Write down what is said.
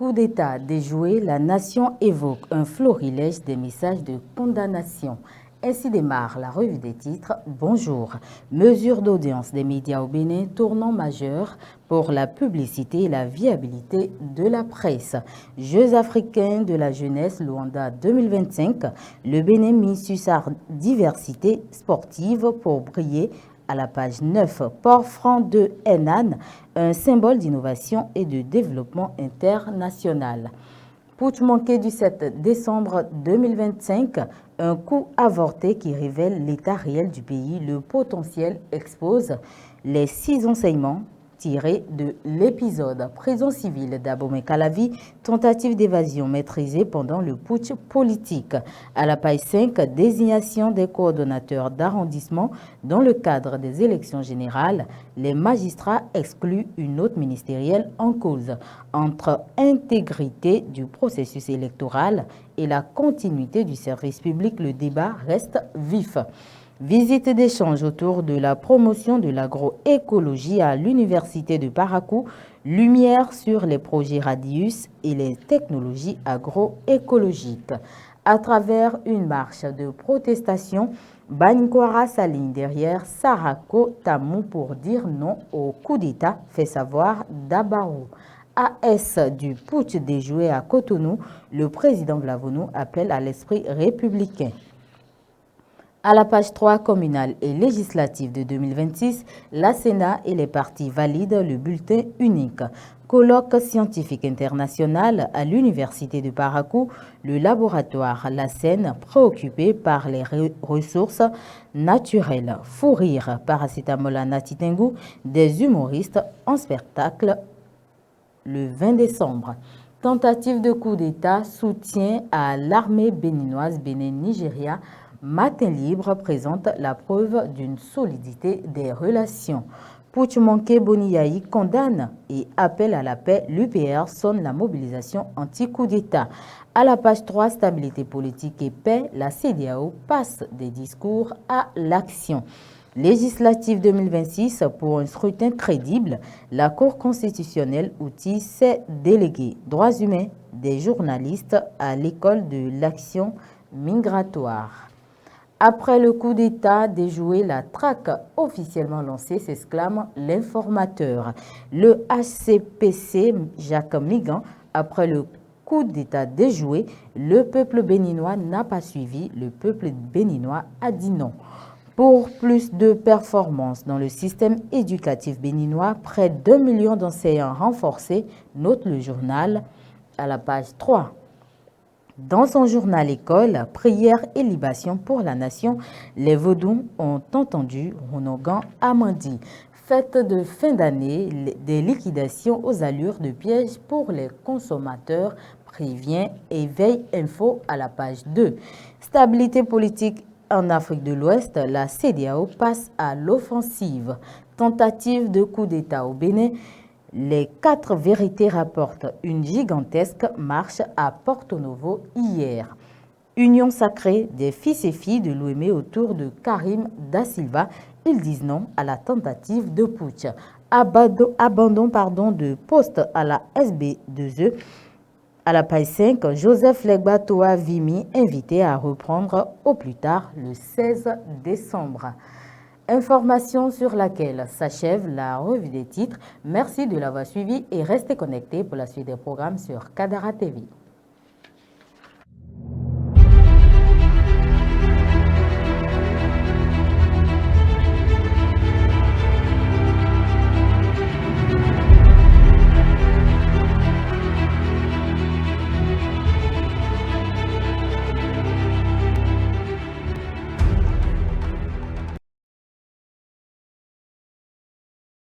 Coup d'État déjoué, la nation évoque un florilège des messages de condamnation. Ainsi démarre la revue des titres. Bonjour. Mesures d'audience des médias au Bénin, tournant majeur pour la publicité et la viabilité de la presse. Jeux africains de la jeunesse Luanda 2025. Le Bénin mise sur sa diversité sportive pour briller. À la page 9, Port franc de Henan, un symbole d'innovation et de développement international. Putsch manqué du 7 décembre 2025, un coup avorté qui révèle l'état réel du pays. Le potentiel expose les 6 enseignements tirés de l'épisode. Prison civile d'Abomey-Calavi, tentative d'évasion maîtrisée pendant le putsch politique. À la page 5, désignation des coordonnateurs d'arrondissement dans le cadre des élections générales. Les magistrats excluent une note ministérielle en cause. Entre intégrité du processus électoral et la continuité du service public, le débat reste vif. Visite d'échange autour de la promotion de l'agroécologie à l'Université de Parakou, lumière sur les projets Radius et les technologies agroécologiques. À travers une marche de protestation, Bankwara s'aligne derrière Sarako Tamou pour dire non au coup d'État, fait savoir Dabarou. AS du putsch déjoué à Cotonou, le président Vlavonou appelle à l'esprit républicain. À la page 3 communale et législative de 2026, la Sénat et les partis valident le bulletin unique. Colloque scientifique international à l'Université de Parakou, le laboratoire La Seine préoccupé par les ressources naturelles. Fou rire, paracétamol à Natitengu, des humoristes en spectacle le 20 décembre. Tentative de coup d'État, soutien à l'armée béninoise Bénin-Nigeria. Matin Libre présente la preuve d'une solidité des relations. Putsch manqué, Boniaï condamne et appelle à la paix. L'UPR sonne la mobilisation anti-coup d'État. À la page 3, stabilité politique et paix, la CEDEAO passe des discours à l'action. Législative 2026, pour un scrutin crédible, la Cour constitutionnelle outille ses délégués. Droits humains des journalistes à l'école de l'action migratoire. Après le coup d'État déjoué, la traque officiellement lancée, s'exclame l'informateur. Le HCPC Jacques Migan, après le coup d'État déjoué, le peuple béninois n'a pas suivi, le peuple béninois a dit non. Pour plus de performances dans le système éducatif béninois, près d'1 million d'enseignants renforcés, note le journal à la page 3. Dans son journal École, prière et libation pour la nation, les Vaudous ont entendu Ronogan Amandi. Fête de fin d'année, des liquidations aux allures de piège pour les consommateurs, prévient Éveil Info à la page 2. Stabilité politique en Afrique de l'Ouest, la CEDEAO passe à l'offensive. Tentative de coup d'État au Bénin. Les 4 vérités rapportent une gigantesque marche à Porto Novo hier. Union sacrée des fils et filles de l'OME autour de Karim Da Silva. Ils disent non à la tentative de putsch. Abandon de poste à la SB2E. À la page 5, Joseph Legba-Toa Vimi invité à reprendre au plus tard le 16 décembre. Information sur laquelle s'achève la revue des titres. Merci de l'avoir suivi et restez connectés pour la suite des programmes sur Kadara TV.